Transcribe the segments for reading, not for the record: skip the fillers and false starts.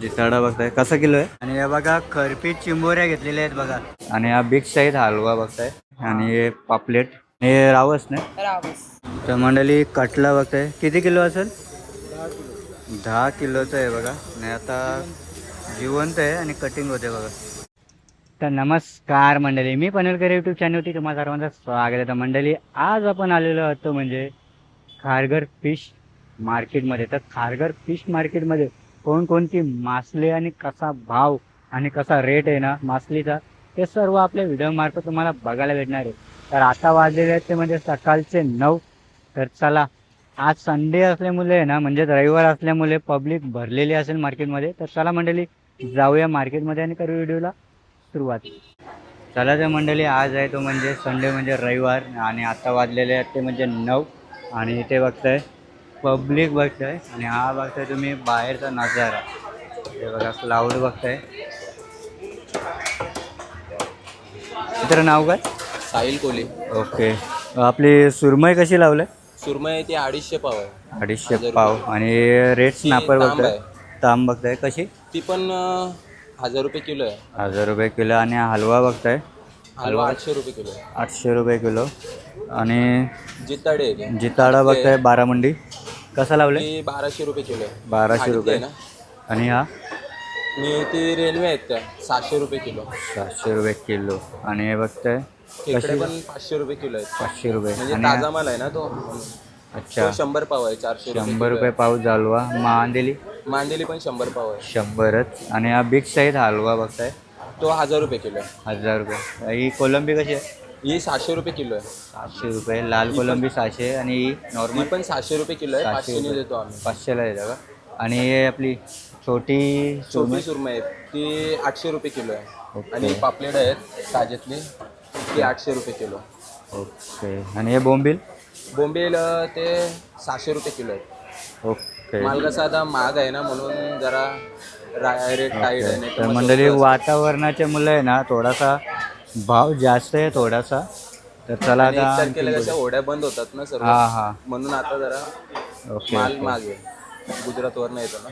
जिताडा बघताय कसा किलो आहे. आणि हे बघा खरपी चिंबोऱ्या घेतलेल्या आहेत बघा. आणि हा बिग साईज हलवा बघताय. आणि हे पापलेट हे रावस ना रावस. तर मंडळी कटला बघताय किती किलो असेल. 10 किलोचं आहे बघा. आणि आता जिवंत आहे आणि कटिंग होते बघा. तर नमस्कार मंडळी, मी पनवेलकर यूट्यूब चॅनलवरती तुम्हाला सर्वांचं स्वागत आहे. तर मंडळी आज आपण आलेलो होतो म्हणजे खारघर फिश मार्केटमध्ये. तर खारघर फिश मार्केटमध्ये कोणकोणती मासले आणि कसा भाव आणि कसा रेट आहे ना मासलीचा, ते सर्व आपल्या व्हिडिओमार्फत तुम्हाला बघायला भेटणार आहे. तर आता वाजलेले आहेत ते म्हणजे सकाळचे 9. तर चला, आज संडे असल्यामुळे आहे ना, म्हणजे रविवार असल्यामुळे पब्लिक भरलेली असेल मार्केटमध्ये. तर चला मंडळी जाऊया मार्केटमध्ये आणि करू व्हिडिओला सुरुवात. चला तर मंडळी, आज आहे तो म्हणजे संडे म्हणजे रविवार. आणि आता वाजलेले आहेत ते म्हणजे 9. आणि इथे बघताय पब्लिक बघताय. आणि हा बघताय तुम्ही बाहेरचा नजारा. हे बघा क्लाउड बघताय. इतर नाव काय? साहिल कोली. ओके. आपली सुरमई कशी लावलंय? सुरमई ती 250 पाव आहे. 250 पाव. आणि रेट स्नॅपर तांब बघताय. आहे. तांब बघताय कशी? ती पण 1000 रुपये किलो आहे. 1000 रुपये किलो. आणि हलवा बघताय. हलवा 800 रुपये किलो आहे. 800 रुपये किलो. आणि जिताडे आहे ती. जिताडा बघताय बारामंडी कसा लावले? ती 1200 रुपये किलो आहे. 1200 खाडीतली रुपये. आहे ना. आणि हा आणि ती रेल्वे आहेत त्या 700 रुपये किलो. 700 रुपये किलो. आणि हे बघताय खेकडे पण 500 रुपये किलो आहेत. 500 रुपये. म्हणजे आणि ताजा माल आहे ना तो. अच्छा, 100 पाव आहे. 400 100 रुपये रुपये पाव जालवा. मांदेली मांदेली पण 100 पाव आहे. 100च. आणि हा बिग साईज हलवा बघताय तो 1000 रुपये किलो आहे. 1000 रुपये. ही कोलंबी कशी आहे? ही 700 रुपये किलो आहे. 700 रुपये. लाल कोलंबी 600. आणि ही ही नॉर्मल पण 700 रुपये किलो आहे. 700 500 रुपये. देतो आम्ही. 500ला देता का? आणि हे आपली छोटी छोटी सुरमई आहे ती 800 रुपये किलो आहे. ओके. आणि पापलेट आहेत ताज्यातली ती 800 रुपये किलो. ओके. आणि हे बोंबील? बोंबील ते 600 रुपये किलो आहेत. ओके. माल कसा आता महाग आहे ना म्हणून जरा रेट टाईट आहे. नाही तर मंडळी वातावरणाच्या मुलं आहे ना थोडासा भाव जास्त आहे थोडासा. तर चला आता तारखेला कशा होड्या बंद होतात ना सर्व, हां हां. म्हणून आता जरा ओके. माल महाग आहे. गुजरातवरनं येतो ना.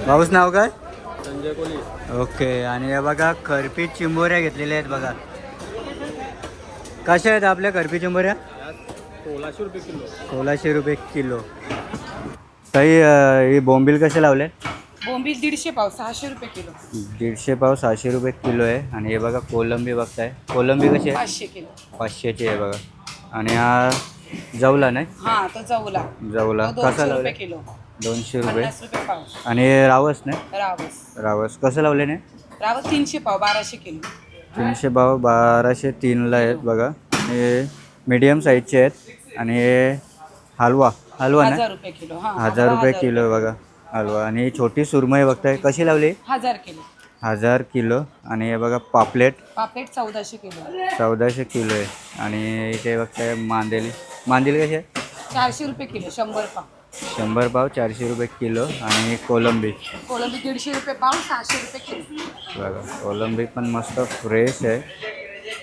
भाऊच नाव काय? संजय कोली. ओके. आणि हे बघा खरपी चिंबोऱ्या घेतलेल्या आहेत बघा. कशा आहेत आपल्या खरपी चिंबोऱ्या? 1600 रुपये किलो. 1600 रुपये किलो. ताई ही बोंबील कसे लावले? बोंबील 150 पाव 600 रुपये किलो. 150 पाव 600 रुपये किलो आहे. आणि हे बघा कोलंबी बघताय. कोलंबी कशी आहे? 500 किलो. 500ची आहे बघा. आणि हा जवला नाही? हा तो जवला. जवला तो कसा 200 लावले? रुपये किलो. 200 रुपये. 50 रुपये पाव. आणि रावस नाही? रावस. रावस कसं लावले नाही? रावस 300 पाव 1200 किलो. 300 पाव 1203ला आहेत बघा. हे मीडियम साईजचे आहेत. आणि हे हलवा हलवा नाही? 1000 रुपये किलो. हा 1000 रुपये किलो आहे बघा हलवा. आणि ही छोटी सुरमई बघताय कशी लावली? 1000 किलो. 1000 किलो. आणि हे बघा पापलेट पापलेट 1400 किलो. 1400 किलो आहे. आणि इथे बघताय मांदेली. मांदेली कशी आहे? 400 रुपये किलो. 100 पाव. 100 पाव 400 रुपये किलो. आणि कोलंबी कोलंबी 150 रुपये पाव 600 रुपये किलो. बघा कोलंबी पण मस्त फ्रेश आहे.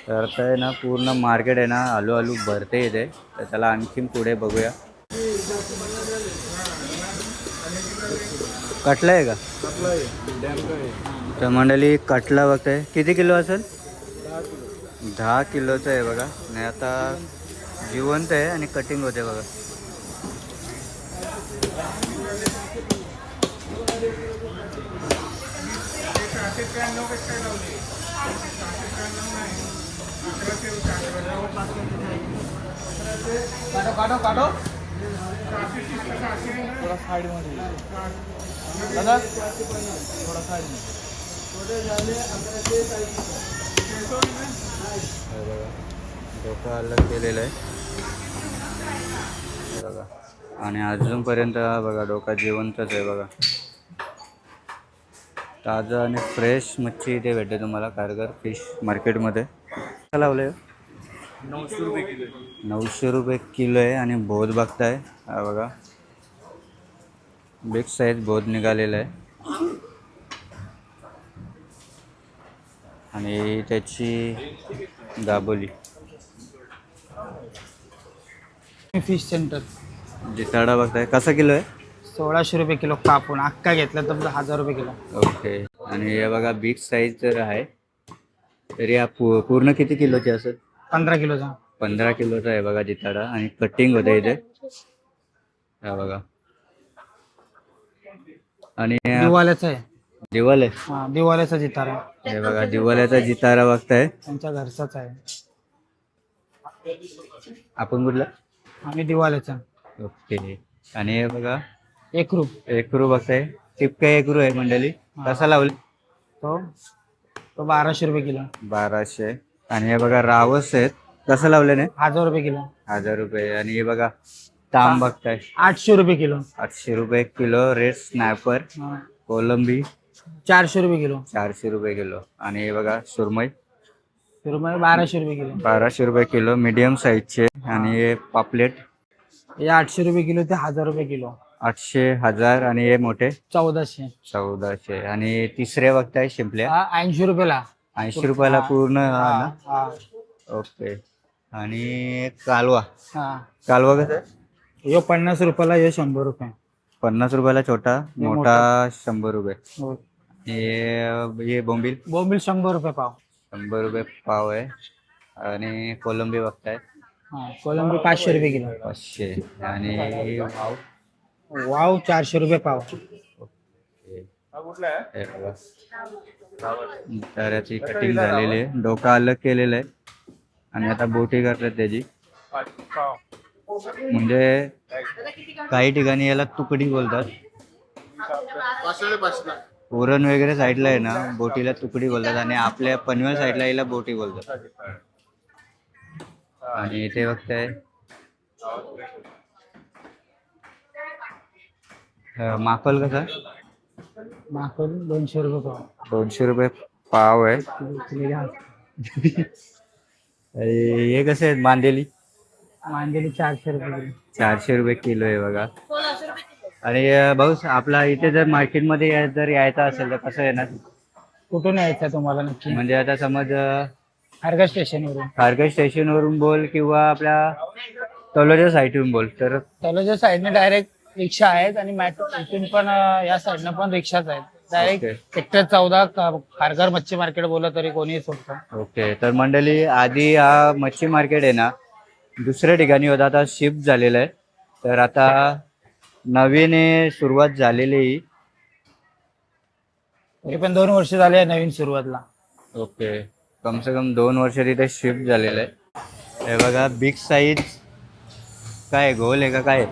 तर आता आहे ना पूर्ण मार्केट आहे ना हळूहळू भरते इथे. तर त्याला आणखीन पुढे बघूया. कटला आहे का? तर मंडळी कटला बघताय किती किलो असेल? 10 किलोचं आहे बघा. आणि आता जिवंत आहे आणि कटिंग होते बघा. काढो काढो थोडा साईड मध्ये दादा, थोडा साईड डोका अलग केलेलं आहे बघा. आणि अजूनपर्यंत बघा डोका जिवंतच आहे बघा. ताजं आणि फ्रेश मच्छी इथे भेटते तुम्हाला खारघर फिश मार्केटमध्ये. काय लावलं? 900 रुपये किलो. 900 रुपये किलो आहे. आणि बोध बघताय हा बघा बिग साईज बोध निघालेला आहे. आणि त्याची दाबोली. फिश सेंटर जिताडा बघताय कसा किलो आहे? 1600 रुपये किलो कापून अक्का घेतला तर 1000 रुपये किलो. ओके. आणि हे बघा बिग साईज जर आहे तरी हा पूर्ण किती किलोची असेल? 15 किलोचा. 15 किलोचा आहे बघा जिताडा आणि कटिंग होते इथे. हा बघा. आणि दिवाल्याचा आहे. दिवाल आहे. हा दिवाल्याचा जितारा. हे बघा दिवाल्याचा जितारा बघताय. त्यांच्या घरचाच आहे. आपण कुठला? आम्ही दिवाल्याचा. ओके. आणि हे बघा एकरूप. एकरू बघताय. टिपका एकरू आहे मंडळी. कसा लावले? तो 1200 रुपये किलो. 1200. आणि हे बघा रावस आहेत. कसं लावले नाही? 1000 रुपये किलो. 1000 रुपये. आणि हे बघा तांब बघताय 800 रुपये किलो. 800 रुपये किलो. रेड स्नॅपर हा. कोलंबी 400 रुपये किलो. 400 रुपये किलो. आणि हे बघा सुरमई रुपये 1200 रुपये किलो. 1200 रुपये किलो मीडियम साईजचे. आणि हे पापलेट हे 800 रुपये किलो ते 1000 रुपये किलो. 800, 1000. आणि हे मोठे 1400. 1400. आणि तिसरे बघताय शिंपल्या हा 80 रुपयाला. 80 रुपयाला पूर्ण हा ना? हा. ओके. आणि कालवा हा. कालवा कसं आहे? यो 50 रुपयाला, हे 100 रुपये. 50 रुपयाला छोटा, मोठा 100 रुपये. हो. हे बोंबील बोंबील 100 रुपये पाव. 100 रुपये पाव आहे. आणि कोलंबी बघताय हा कोलंबी 500 रुपये किलो. 500. आणि वाव वाव 400 रुपये पाव. हे बघा. तर याची कटिंग झालेली आहे. डोका अलग केलेलं आहे. आणि आता बोटी करतात त्याची. म्हणजे काही ठिकाणी याला तुकडी बोलतात. पुरण वगैरे साईडला आहे ना बोटीला तुकडी बोलतात. आणि आपल्या पनवेल साईडला याला बोटी बोलतात. आणि इथे बघताय माकल कसा? माकल 200 रुपये पाव. 200 रुपये पाव आहे. किलो घ्या. आणि हे कसे आहेत मांदेली? मांदेली 400 रुपये किलो. 400 रुपये किलो आहे बघा. आणि भाऊ आपला इथे जर मार्केटमध्ये जर यायचं असेल तर कसं येणार? कुठून यायचं तुम्हाला नक्की? म्हणजे आता समज खारघर स्टेशनवरून. खारघर स्टेशनवरून बोल किंवा आपल्या तलोजा साईडवरून बोल तर तलोजा साईडने डायरेक्ट रिक्षा आहेत आणि मेट्रो इथून पण या साईडनं पण रिक्षाच आहेत. डायरेक्ट सेक्टर 14 खारघर मच्छी मार्केट बोललं तरी कोणीही सोडतं. ओके. तर मंडळी आधी हा मच्छी मार्केट आहे ना दुसऱ्या ठिकाणी होता. आता शिफ्ट झालेला आहे. तर आता नवीन सुरुवात झालेली. तरी पण 2 वर्ष झाले आहे नवीन सुरुवातला. ओके. कम से कम 2 वर्ष तिथे शिफ्ट झालेलं आहे. हे बघा बिग साईज काय गोल आहे का काय?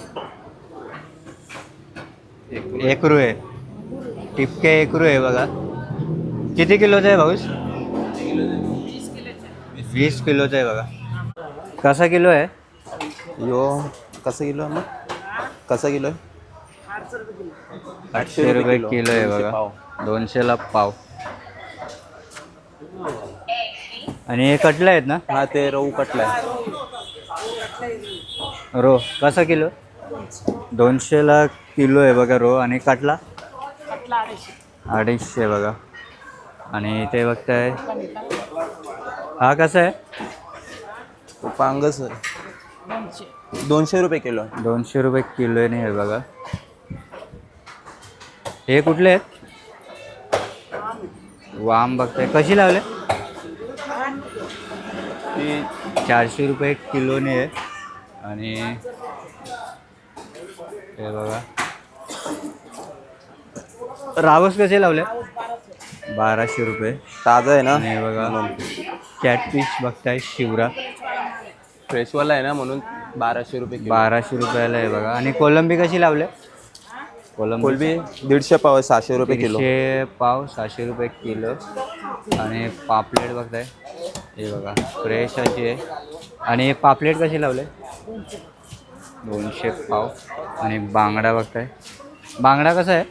एकरू आहे. टिपके एकरू आहे बघा. किती किलोचा आहे भाऊस? 20 किलोचा आहे बघा. कसा किलो आहे? यो कसं किलो आहे मग? कसा किलो आहे? 800 रुपये किलो आहे बघा. 200ला पाव. आणि हे कटले आहेत ना? हा ते रहू कटला आहे. रो कसा किलो? 200ला किलो आहे बघा रो. आणि कटला 250 बघा. आणि ते बघताय हा कसा आहे? तो पांगस आहे. 200 रुपये किलो आहे. 200 रुपये किलो आहे बघा. हे कुठले आहेत? वाम बघताय कशी लावले? ती 400 रुपये किलोने आहे. आणि हे बघा रावस कसे लावले? 1200 रुपये. ताजा आहे ना. आणि हे बघा कॅटफिश बघताय शिवरा फ्रेशवाला आहे ना म्हणून 1200 रुपये किलो. 1200 रुपयाला आहे बघा. आणि कोलंबी कशी लावले? कोलंबी 150 पाव आहे. 600 रुपये किलो. 150 पाव 600 रुपये किलो. आणि पापलेट बघताय हे बघा फ्रेश अशी आहे. आणि पापलेट कशी लावले? 200 पाव. आणि बांगडा बघताय. बांगडा कसा आहे?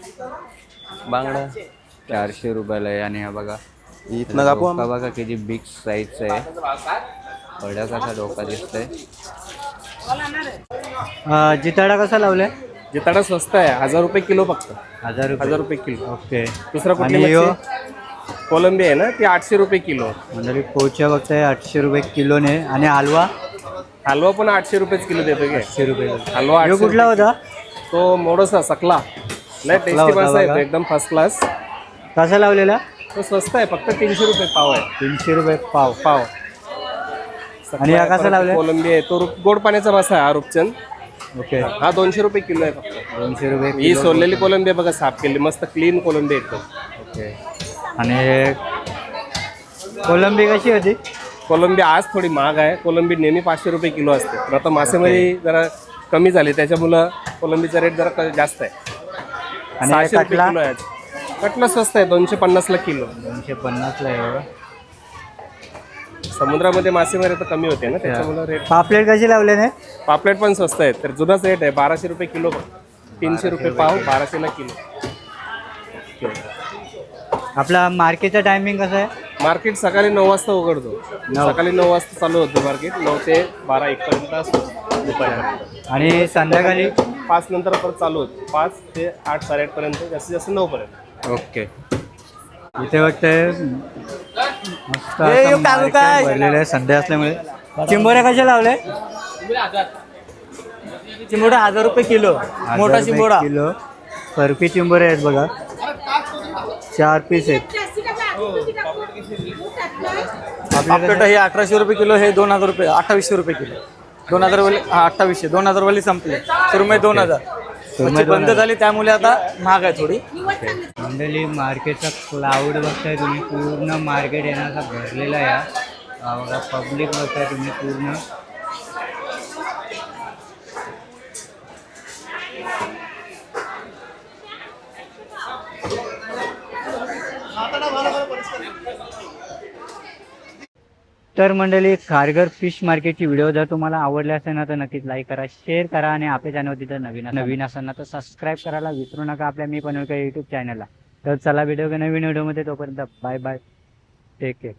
बांगडा 400 रुपयाला आहे. आणि हा बघा इथनं कापू डोका बघा किती बिग साईजचा आहे. कडा कसा डोका दिसतोय. जिताडा कसा लावलाय? जिताडा स्वस्त आहे. 1000 रुपये किलो फक्त. 1000 रुपये किलो. ओके. दुसरा आणि कुठली यो मच्छी? कोलंबी आहे ना ती 800 रुपये किलो. म्हणजे पोचा बघताय 800 रुपये किलोने. आणि हलवा हलवा पण 800 रुपयेच किलो देतो की. 800 रुपये. हलवा यो 800 कुठला होता? तो मोडोसा सकला लय टेस्टी होता मासा आहे तो, बघा. एकदम फर्स्ट क्लास. कसा लावलेला? तो स्वस्त आहे, फक्त 300 रुपये पाव आहे. 300 रुपये पाव. पाव. आणि हा कसा लावलाय? कोलंबी आहे तो, गोड पाण्याचा मासा आहे हा रूपचंद. ओके, हा 200 रुपये किलो आहे फक्त. 200 रुपये ही किलो. सोललेली कोलंबी आहे बघा, साफ केली, मस्त क्लीन कोलंबी एकदम. ओके. आणि कोलंबी कशी होती? कोलंबी आज थोडी महाग आहे. कोलंबी नेहमी 500 रुपये किलो असते, पण आता मासेमारी जरा कमी झाली त्याच्यामुळं कोलंबीचा रेट जरा जास्त आहे. आणि 600 रुपये कटला? किलो आहे आज. कटला स्वस्त आहे, 250 ला किलो. 250 ला आहे बघा. समुद्रामध्ये मासेमारी तर कमी होते ना, त्याच्यामुळे रेट. पापलेट कशी लावले नाही? पापलेट पण स्वस्त आहे, तर जुनाच रेट आहे, 1200 रुपये किलो. 300 रुपये पाव, 1200 ला किलो. आपला मार्केटचा टायमिंग कसा आहे? मार्केट सकाळी 9 वाजता उघडतो. सकाळी 9 वाजता चालू होतं मार्केट, 9 ते 12 1 पर्यंत असतो दुपारपर्यंत. आणि संध्याकाळी 5 नंतर परत चालू होतं, 5 ते 8 8:30 पर्यंत, जास्तीत जास्त 9 पर्यंत. ओके. इथे वाटतंय मस्त असं market भरलेलं आहे संडे असल्यामुळे. चिंबोऱ्या कशा लावले? चिंबोरा 1000 रुपये किलो. 1000 मोठा रुपये चिंबोरा. किलो. बर्फी चिंबोरे आहेत बघा, 4 पीस आहेत. पापलेट हे 1800 रुपये किलो, हे 2000 रुपये, 2800 रुपये किलो. 2000 वाली 2800, 2000 वाली संपली. सुरमई 2000. सुरमई बंद 2000. झाली त्यामुळे आता महाग आहे थोडी. मंडळी मार्केटचा क्लाउड बघताय तुम्ही, पूर्ण मार्केट येण्याचा भरलेला आहे. बघा पब्लिक बघताय तुम्ही पूर्ण. तर मंडळी, खारघर फिश मार्केटची व्हिडिओ जर तुम्हाला आवडले असेल ना तर नक्कीच लाईक करा, शेअर करा आणि आपल्या चॅनलवरती जर नवीन असेल ना तर सबस्क्राईब करायला विसरू नका आपल्या मी बनवू का यूट्यूब चॅनलला. तर चला व्हिडिओ नवीन व्हिडिओमध्ये, तोपर्यंत बाय बाय, टेक केअर.